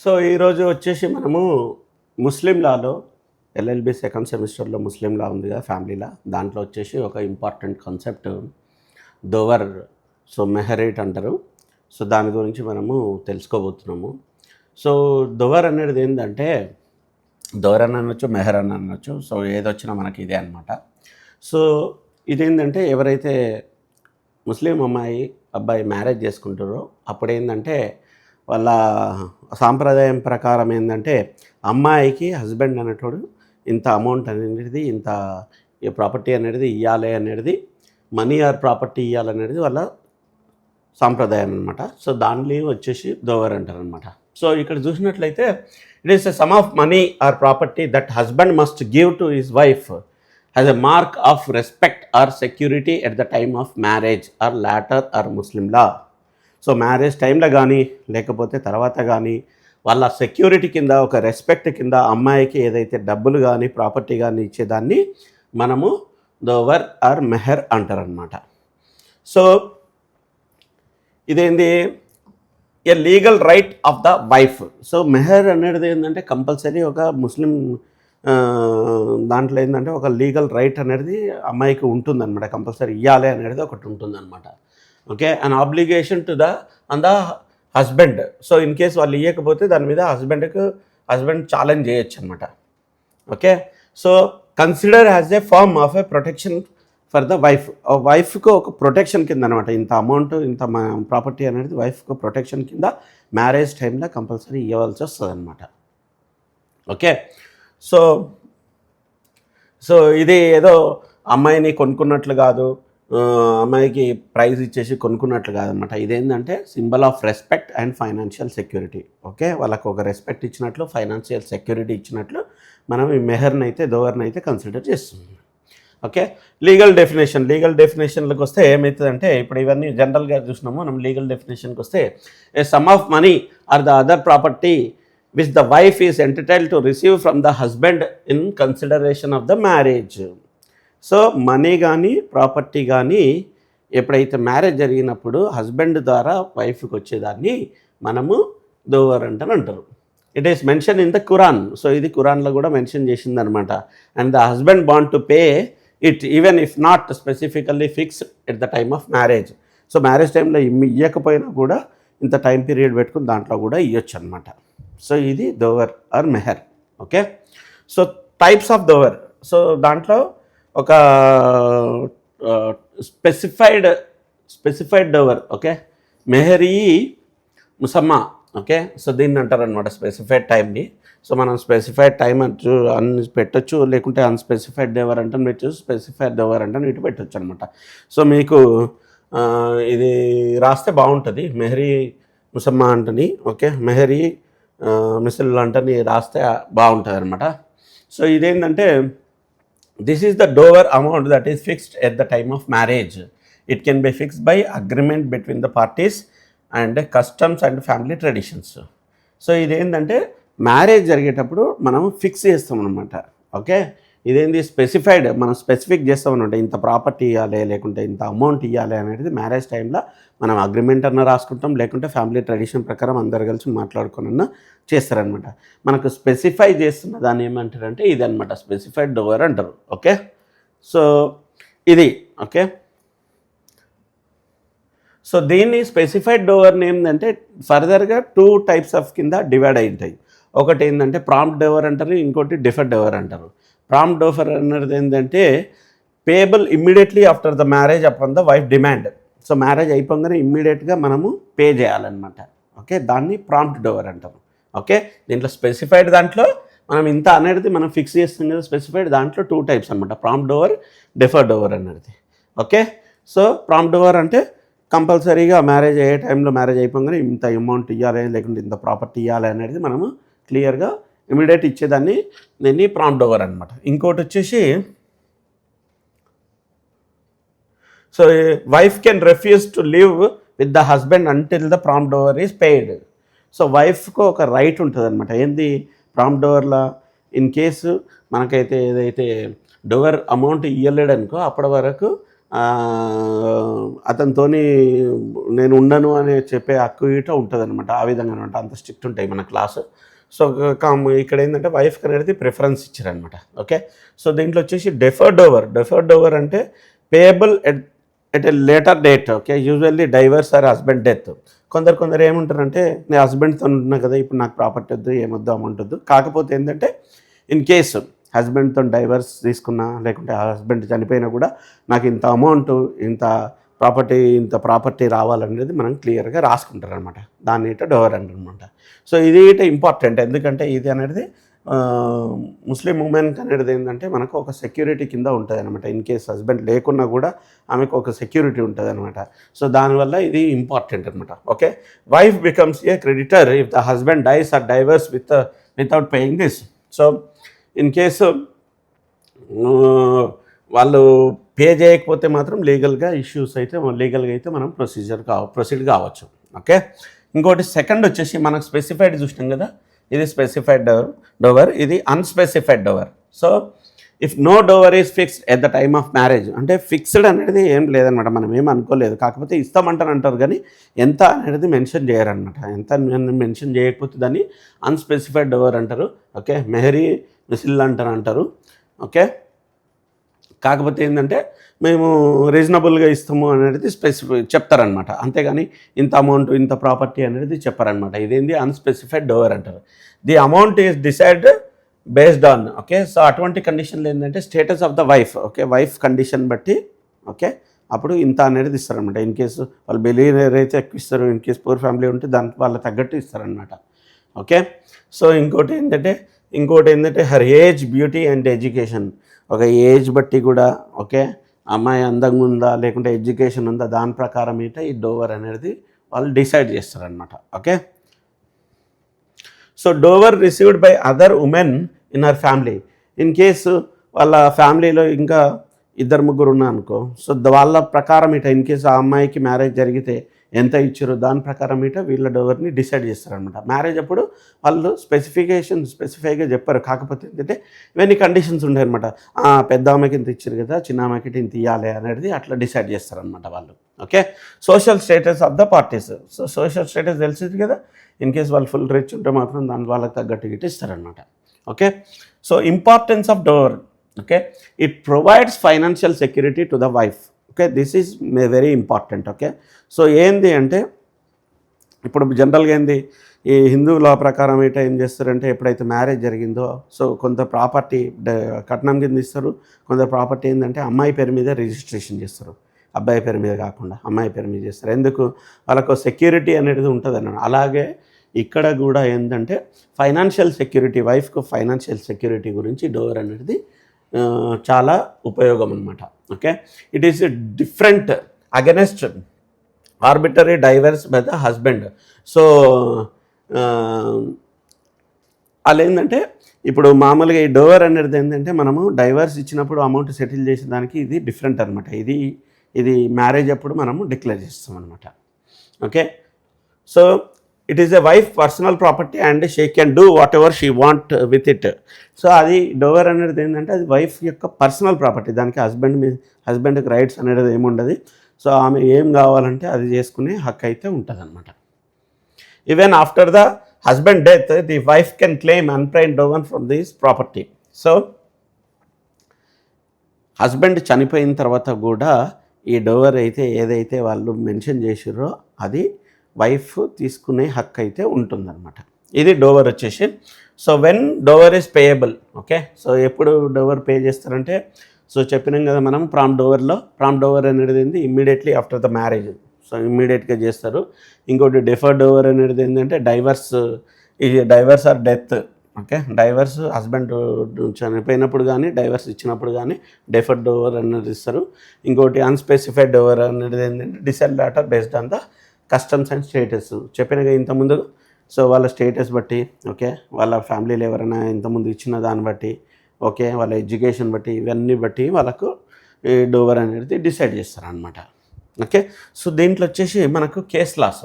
So ఈరోజు వచ్చేసి మనము ముస్లిం లాలో ఎల్ఎల్బి సెకండ్ సెమిస్టర్లో ముస్లిం లా ఉంది కదా ఫ్యామిలీ లా, దాంట్లో వచ్చేసి ఒక ఇంపార్టెంట్ కాన్సెప్ట్ దోవర్. సో మెహరేట్ అంటారు. సో దాని గురించి మనము తెలుసుకోబోతున్నాము. సో దోవర్ అనేది ఏంటంటే దోవర్ అని అనొచ్చు, మెహర్ అని అనొచ్చు. సో ఏదొచ్చినా మనకి ఇదే అనమాట. సో ఇదేంటంటే ఎవరైతే ముస్లిం అబ్బాయి మ్యారేజ్ చేసుకుంటారో అప్పుడు ఏంటంటే వాళ్ళ సాంప్రదాయం ప్రకారం ఏంటంటే అమ్మాయికి హస్బెండ్ అనేటోడు ఇంత అమౌంట్ అనేది, ఇంత ప్రాపర్టీ అనేది ఇవ్వాలి అనేది, మనీ ఆర్ ప్రాపర్టీ ఇవ్వాలనేది వాళ్ళ సాంప్రదాయం అనమాట. సో దాన్ని వచ్చేసి దోవర్ అంటారు అనమాట. సో ఇక్కడ చూసినట్లయితే it is a sum of money or property that husband must give to his wife as a mark of respect or security at the time of marriage or later or Muslim law. So marriage టైంలో కానీ లేకపోతే తర్వాత కానీ వాళ్ళ security కింద, ఒక respect కింద అమ్మాయికి ఏదైతే డబ్బులు కానీ ప్రాపర్టీ కానీ ఇచ్చేదాన్ని మనము దోవర్ ఆర్ మెహర్ అంటారనమాట. సో ఇదేంది a legal right of the wife. So mehr అనేది ఏంటంటే కంపల్సరీ ఒక ముస్లిం దాంట్లో ఏంటంటే ఒక లీగల్ రైట్ అనేది అమ్మాయికి ఉంటుందన్నమాట. కంపల్సరీ ఇవ్వాలి అనేది ఒకటి ఉంటుందన్నమాట. Okay, an obligation to the husband. So in case వాళ్ళు ఇవ్వకపోతే దాని మీద హస్బెండ్ ఛాలెంజ్ చేయొచ్చు అనమాట. Okay, so consider as a form of a protection for the wife. వైఫ్కు ఒక ప్రొటెక్షన్ కింద అనమాట. ఇంత అమౌంట్, ఇంత ప్రాపర్టీ అనేది వైఫ్కు ప్రొటెక్షన్ కింద మ్యారేజ్ టైంలో కంపల్సరీ ఇవ్వాల్సి వస్తుంది అనమాట. ఓకే, సో ఇది ఏదో అమ్మాయిని కొనుక్కున్నట్లు కాదు, అమ్మాయికి ప్రైజ్ ఇచ్చేసి కొనుక్కున్నట్లు కాదనమాట. ఇదేంటంటే symbol of respect and financial security. Okay, వాళ్ళకు ఒక రెస్పెక్ట్ ఇచ్చినట్లు, ఫైనాన్షియల్ సెక్యూరిటీ ఇచ్చినట్లు మనం ఈ మెహర్ని అయితే, దోవర్ని అయితే కన్సిడర్ చేస్తున్నాం. ఓకే, లీగల్ డెఫినేషన్లకు వస్తే ఏమవుతుందంటే, ఇప్పుడు ఇవన్నీ జనరల్గా చూసినాము. మనం లీగల్ డెఫినేషన్కి వస్తే a sum of money or the other property which the wife is entitled to receive from the husband in consideration of the marriage. So money కానీ ప్రాపర్టీ కానీ ఎప్పుడైతే మ్యారేజ్ జరిగినప్పుడు హస్బెండ్ ద్వారా వైఫ్కి వచ్చేదాన్ని మనము దోవర్ అంటారు. It is mention in the Quran. So ఇది ఖురాన్లో కూడా మెన్షన్ చేసిందనమాట. And the husband want to pay it even if not specifically fixed at the time of marriage. So marriage టైంలో ఇవ్వకపోయినా కూడా ఇంత టైం పీరియడ్ పెట్టుకుని దాంట్లో కూడా ఇవ్వచ్చు అనమాట. సో ఇది దోవర్ ఆర్ మెహర్. Okay, so types of dower. So దాంట్లో ఒక స్పెసిఫైడ్ డోవర్. ఓకే, మెహరీ ముసమ్మా. ఓకే, సో దీన్ని అంటారు అనమాట స్పెసిఫైడ్ టైంని. సో మనం స్పెసిఫైడ్ టైం అని పెట్టచ్చు, లేకుంటే అన్స్పెసిఫైడ్ డోవర్ అంటే పెట్టచ్చు, స్పెసిఫైడ్ డోవర్ అంటే ఇటు పెట్టచ్చు అనమాట. సో మీకు ఇది రాస్తే బాగుంటుంది, మెహరీ ముసమ్మా అంటని. ఓకే, మెహరీ మిసిల్ అంటని రాస్తే బాగుంటుంది అనమాట. సో ఇదేంటంటే this is the dower amount that is fixed at the time of marriage. It can be fixed by agreement between the parties and customs and family traditions. So ఇదేంటంటే marriage జరిగేటప్పుడు మనం fix చేస్తాం అనమాట. Okay, ఇదేంటి specified, మనం specific చేస్తాం అనమాట. ఇంత ప్రాపర్టీ ఇవ్వాలి, లేకుంటే ఇంత అమౌంట్ ఇవ్వాలి అనేది మ్యారేజ్ టైంలో మనం అగ్రిమెంట్ అన్న రాసుకుంటాం, లేకుంటే ఫ్యామిలీ ట్రెడిషన్ ప్రకారం అందరు కలిసి మాట్లాడుకున్న చేస్తారనమాట. మనకు స్పెసిఫై చేస్తున్న దాన్ని ఏమంటారంటే ఇది అనమాట, స్పెసిఫైడ్ డోవర్ అంటారు. ఓకే, సో ఇది. ఓకే, సో దీన్ని స్పెసిఫైడ్ డోవర్ని ఏంటంటే ఫర్దర్గా 2 టైప్స్ ఆఫ్ కింద డివైడ్ అయి ఉంటాయి. ఒకటి ఏంటంటే ప్రాంప్ట్ డోవర్ అంటారు, ఇంకోటి డిఫర్డ్ డోవర్ అంటారు. ప్రాంప్ట్ డోవర్ అనేది ఏంటంటే payable immediately after the marriage upon the wife demand. So marriage అయిపోగానే ఇమ్మీడియట్గా మనము పే చేయాలన్నమాట. ఓకే, దాన్ని ప్రాంప్ట్ డోవర్ అంటారు. ఓకే, దీంట్లో స్పెసిఫైడ్ దాంట్లో మనం ఇంత అనేది మనం ఫిక్స్ చేస్తాం కదా. స్పెసిఫైడ్ దాంట్లో 2 టైప్స్ అనమాట, ప్రాంప్ట్ డోవర్, డిఫర్డ్ డోవర్ అనేది. ఓకే, సో ప్రాంప్ట్ డోవర్ అంటే కంపల్సరీగా మ్యారేజ్ అయ్యే టైంలో, మ్యారేజ్ అయిపోగానే ఇంత అమౌంట్ ఇవ్వాలి, లేకుంటే ఇంత ప్రాపర్టీ ఇవ్వాలి అనేది మనము క్లియర్గా ఇమీడియట్ ఇచ్చేదాన్ని దీన్ని ప్రాంప్ట్ డోవర్ అనమాట. ఇంకోటి వచ్చేసి so wife can refuse to live with the husband until the prompt dower is paid. So వైఫ్కు ఒక రైట్ ఉంటుంది అనమాట. ఏంది ప్రాంప్ట్ డోవర్లో ఇన్ కేసు మనకైతే ఏదైతే డోవర్ అమౌంట్ ఇవ్వలేడనుకో అప్పటి వరకు అతనితోని నేను ఉండను అని చెప్పే హక్కు ఇట ఉంటుంది అనమాట. ఆ విధంగా అనమాట, అంత స్ట్రిక్ట్ ఉంటాయి మన క్లాసు. సో ఇక్కడ ఏంటంటే వైఫ్కి అనేది ప్రిఫరెన్స్ ఇచ్చారనమాట. ఓకే, సో దీంట్లో వచ్చేసి డెఫర్డ్ ఓవర్ అంటే payable at a later date. Okay, usually divorce are husband death. కొందరు ఏముంటారంటే నేను హస్బెండ్తో ఉంటున్నా కదా, ఇప్పుడు నాకు ప్రాపర్టీ వద్దు, ఏమొద్దు, అమౌంట్ వద్దు. కాకపోతే ఏంటంటే ఇన్ కేసు హస్బెండ్తో డైవర్స్ తీసుకున్నా, లేకుంటే హస్బెండ్ చనిపోయినా కూడా నాకు ఇంత అమౌంట్, ఇంత ప్రాపర్టీ రావాలనేది మనం క్లియర్గా రాసుకుంటారు అనమాట. దాన్ని ఇట డోవర్ అంటారనమాట. సో ఇది ఇట ఇంపార్టెంట్, ఎందుకంటే ఇది అనేది ముస్లిం ఉమెన్కి అనేది ఏంటంటే మనకు ఒక సెక్యూరిటీ కింద ఉంటుంది అనమాట. ఇన్ కేస్ హస్బెండ్ లేకున్నా కూడా ఆమెకు ఒక సెక్యూరిటీ ఉంటుంది అనమాట. సో దానివల్ల ఇది ఇంపార్టెంట్ అనమాట. Okay, wife becomes a creditor if the husband dies or divorce without paying this. So in case వాళ్ళు పే చేయకపోతే మాత్రం లీగల్గా అయితే మనం ప్రొసీడ్ కావచ్చు. ఓకే, ఇంకోటి సెకండ్ వచ్చేసి మనకు స్పెసిఫైడ్ చూసినాం కదా, ఇది స్పెసిఫైడ్ డోవర్, ఇది unspecified dower. So if no dower is fixed at the time of marriage, అంటే ఫిక్స్డ్ అనేది ఏం లేదనమాట, మనం ఏం అనుకోలేదు. కాకపోతే ఇస్తామంటారు కానీ ఎంత అనేది మెన్షన్ చేయరనమాట. ఎంత మెన్షన్ చేయకపోతే దాన్ని అన్స్పెసిఫైడ్ డోవర్ అంటారు. ఓకే, మెహరీ మిసిల్ అంటారు. ఓకే, కాకపోతే ఏంటంటే మేము రీజనబుల్గా ఇస్తాము అనేది చెప్తారనమాట. అంతేగాని ఇంత అమౌంట్, ఇంత ప్రాపర్టీ అనేది చెప్పారనమాట. ఇదేంది అన్స్పెసిఫైడ్ డోవర్ అంటారు. The amount is decide based on. Okay, so అటువంటి కండిషన్లు ఏంటంటే status of the wife. Okay, wife condition బట్టి ఓకే అప్పుడు ఇంత అనేది ఇస్తారనమాట. ఇన్ కేసు వాళ్ళు బిలియనర్ అయితే ఎక్కువ ఇస్తారు, ఇన్ కేసు పూర్ ఫ్యామిలీ ఉంటే దానికి వాళ్ళ తగ్గట్టు ఇస్తారనమాట. ఓకే, సో ఇంకోటి ఏంటంటే her age, beauty and education. ఒక ఏజ్ బట్టి కూడా ఓకే అమ్మాయి అందంగా ఉందా లేకుంటే ఎడ్యుకేషన్ ఉందా, దాని ప్రకారం ఈ డోవర్ అనేది వాళ్ళు డిసైడ్ చేస్తారనమాట. Okay, so Dover received by other women in her family. In case వాళ్ళ ఫ్యామిలీలో ఇంకా 2-3 ఉన్నా అనుకో, సో వాళ్ళ ప్రకారం ఇన్ కేసు ఆ అమ్మాయికి మ్యారేజ్ జరిగితే ఎంత ఇచ్చారో దాని ప్రకారం వీళ్ళ డోవర్ని డిసైడ్ చేస్తారనమాట. మ్యారేజ్ అప్పుడు వాళ్ళు స్పెసిఫైగా చెప్పారు. కాకపోతే ఏంటంటే ఇవన్నీ కండిషన్స్ ఉంటాయి అనమాట. పెద్ద అమ్మాయికి ఇంత ఇచ్చారు కదా, చిన్న అమ్మాయికి ఇంత ఇవ్వాలి అనేది అట్లా డిసైడ్ చేస్తారనమాట వాళ్ళు. Okay, social status of the parties. So social status తెలిసింది కదా, ఇన్ కేస్ వాళ్ళు ఫుల్ రిచ్ ఉంటే మాత్రం దాని వాళ్ళకి తగ్గట్టు గిట్ట ఇస్తారనమాట. Okay, so importance of Dover. Okay, it provides financial security to the wife. Okay, this is very important. Okay, so ఏంది అంటే ఇప్పుడు జనరల్గా ఏంది ఈ హిందూ లా ప్రకారం ఏం చేస్తారంటే ఎప్పుడైతే మ్యారేజ్ జరిగిందో సో కొంత ప్రాపర్టీ కట్నం కింద ఇస్తారు, కొంత ప్రాపర్టీ ఏంటంటే అమ్మాయి పేరు మీద రిజిస్ట్రేషన్ చేస్తారు, అబ్బాయి పేరు మీద కాకుండా అమ్మాయి పేరు మీద చేస్తారు. ఎందుకు, వాళ్ళకు సెక్యూరిటీ అనేది ఉంటుంది అన్నాడు. అలాగే ఇక్కడ కూడా ఏంటంటే ఫైనాన్షియల్ సెక్యూరిటీ, వైఫ్కు ఫైనాన్షియల్ సెక్యూరిటీ గురించి డోవర్ అనేది చాలా ఉపయోగం అన్నమాట. Okay, it is different against arbitrary divorce by the husband. So అలా ఏంటంటే ఇప్పుడు మామూలుగా ఈ డోవర్ అనేది ఏంటంటే మనము డైవర్స్ ఇచ్చినప్పుడు అమౌంట్ సెటిల్ చేసిన దానికి ఇది డిఫరెంట్ అనమాట. ఇది మ్యారేజ్ అప్పుడు మనము డిక్లేర్ చేస్తాం అనమాట. Okay, so it is a wife personal property and she can do what ever she want with it. So అది డోవర్ అనేది ఏంటంటే అది వైఫ్ యొక్క పర్సనల్ ప్రాపర్టీ, దానికి హస్బెండ్కి రైట్స్ అనేది ఏముండదు. సో ఆమె ఏం కావాలంటే అది చేసుకునే హక్కు అయితే ఉంటుంది అనమాట. Even after the husband death the wife can claim unpaid dower from this property. So husband చనిపోయిన తర్వాత కూడా ఈ డోవర్ అయితే ఏదైతే వాళ్ళు మెన్షన్ చేసిరో అది వైఫ్ తీసుకునే హక్కు అయితే ఉంటుందన్నమాట. ఇది డోవర్ వచ్చేసి. So when Dover is payable. Okay, so ఎప్పుడు డోవర్ పే చేస్తారంటే సో చెప్పినాం కదా మనం ప్రాంప్ట్ డోవర్ అనేది ఏంటి immediately after the marriage. So ఇమ్మీడియట్గా చేస్తారు. ఇంకోటి డెఫర్డ్ డోవర్ అనేది ఏంటంటే divorce are death. Okay, divorce husband చనిపోయినప్పుడు కానీ డైవర్స్ ఇచ్చినప్పుడు కానీ డెఫర్డ్ డోవర్ అనేది ఇస్తారు. ఇంకోటి అన్స్పెసిఫైడ్ డోవర్ అనేది ఏంటంటే decide later based on the customs and status. చెప్పినగా ఇంతకుముందు సో వాళ్ళ స్టేటస్ బట్టి, ఓకే, వాళ్ళ ఫ్యామిలీలో ఎవరైనా ఇంతకుముందు ఇచ్చిన దాన్ని బట్టి, ఓకే, వాళ్ళ ఎడ్యుకేషన్ బట్టి, ఇవన్నీ బట్టి వాళ్ళకు ఈ డోవర్ అనేది డిసైడ్ చేస్తారనమాట. ఓకే, సో దీంట్లో వచ్చేసి మనకు కేస్ లాస్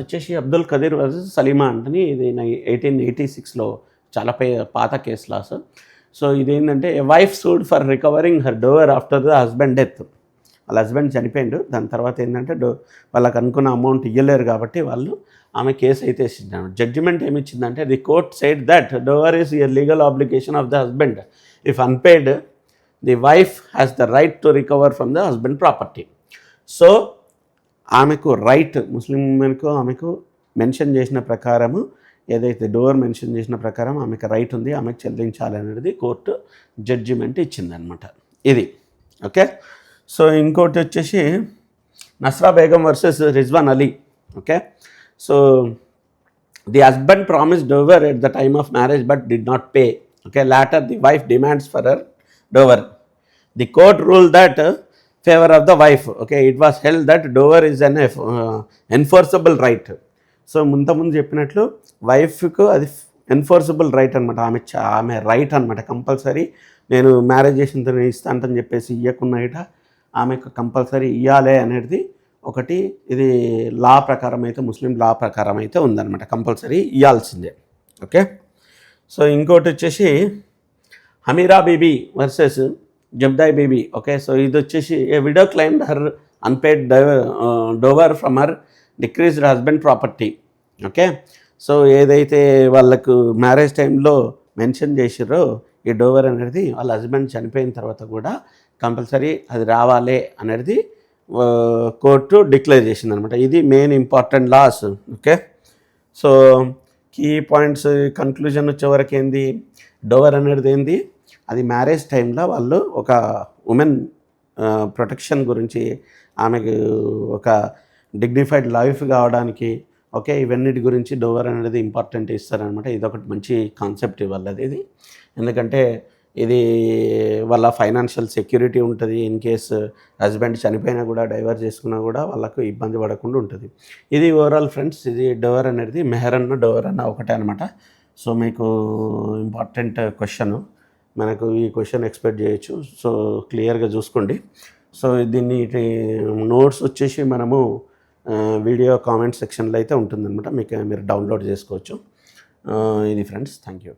వచ్చేసి అబ్దుల్ ఖదీర్ వర్సెస్ సలీమా అంటని ఇది 1886లో చాలా పాత కేస్ లాస్. సో ఇదేంటంటే a wife sued for recovering her dower after the husband death. వాళ్ళ హస్బెండ్ చనిపోయిండు, దాని తర్వాత ఏంటంటే వాళ్ళకి అనుకున్న అమౌంట్ ఇవ్వలేరు కాబట్టి వాళ్ళు ఆమె కేసు అయితే ఇచ్చింది. జడ్జిమెంట్ ఏమి ఇచ్చిందంటే the court said that dower is a legal obligation of the husband. If unpaid the wife has the right to recover from the husband property. So ఆమెకు రైట్, ముస్లిం ఉమెన్కు ఆమెకు మెన్షన్ చేసిన ప్రకారము, ఏదైతే డోవర్ మెన్షన్ చేసిన ప్రకారం ఆమెకు right ఉంది, ఆమెకు చెల్లించాలి అనేది కోర్టు జడ్జిమెంట్ ఇచ్చిందనమాట. ఇది ఓకే. సో ఇంకోటి వచ్చేసి Nasra Begum versus Rizwan Ali. Okay. So the husband promise dower at the time of marriage but did not pay. Okay. Later the wife demands for her dower. The court rule that favour of the wife. Okay. It was held that dower is an enforceable right. So ముందు చెప్పినట్లు వైఫ్కు అది enforceable right అనమాట. ఆమె right అనమాట. Compulsory నేను marriage చేసిన తర్వాత ఇస్తానని చెప్పేసి ఇవ్వకుండా ఇట ఆమెకు కంపల్సరీ ఇవ్వాలి అనేది ఒకటి, ఇది లా ప్రకారం అయితే, ముస్లిం లా ప్రకారం అయితే ఉందన్నమాట. కంపల్సరీ ఇవ్వాల్సిందే. ఓకే. సో ఇంకోటి వచ్చేసి Hamira Bibi versus Jabdai Bibi. Okay. So ఇది వచ్చేసి a widow claimed her unpaid dower from her deceased husband property. Okay. So ఏదైతే వాళ్ళకు మ్యారేజ్ టైంలో మెన్షన్ చేసిరో ఈ డోవర్ అనేది వాళ్ళ హస్బెండ్ చనిపోయిన తర్వాత కూడా కంపల్సరీ అది రావాలి అనేది కోర్టు డిక్లేర్ చేసింది అనమాట. ఇది main important laws. Okay. So key points conclusion వచ్చేవరకు ఏంది, డోవర్ అనేది ఏంది, అది మ్యారేజ్ టైంలో వాళ్ళు ఒక ఉమెన్ ప్రొటెక్షన్ గురించి, ఆమెకు ఒక డిగ్నిఫైడ్ లైఫ్ కావడానికి, ఓకే, ఇవన్నిటి గురించి డోవర్ అనేది ఇంపార్టెంట్ ఇస్తారనమాట. ఇది ఒకటి మంచి కాన్సెప్ట్ వాళ్ళది ఇది. ఎందుకంటే ఇది వాళ్ళ ఫైనాన్షియల్ సెక్యూరిటీ ఉంటుంది. ఇన్ కేసు హస్బెండ్ చనిపోయినా కూడా, డైవర్స్ చేసుకున్నా కూడా వాళ్ళకు ఇబ్బంది పడకుండా ఉంటుంది. ఇది ఓవరాల్ ఫ్రెండ్స్, ఇది డోవర్ అనేది మెహర్ అన్న డోవర్ అన్న ఒకటే అనమాట. సో మీకు ఇంపార్టెంట్ క్వశ్చన్, మనకు ఈ క్వశ్చన్ ఎక్స్పెక్ట్ చేయొచ్చు. సో క్లియర్గా చూసుకోండి. సో దీన్ని నోట్స్ వచ్చేసి మనము వీడియో కామెంట్ సెక్షన్లో అయితే ఉంటుందన్నమాట, మీరు డౌన్లోడ్ చేసుకోవచ్చు. ఇది ఫ్రెండ్స్, థ్యాంక్ యూ.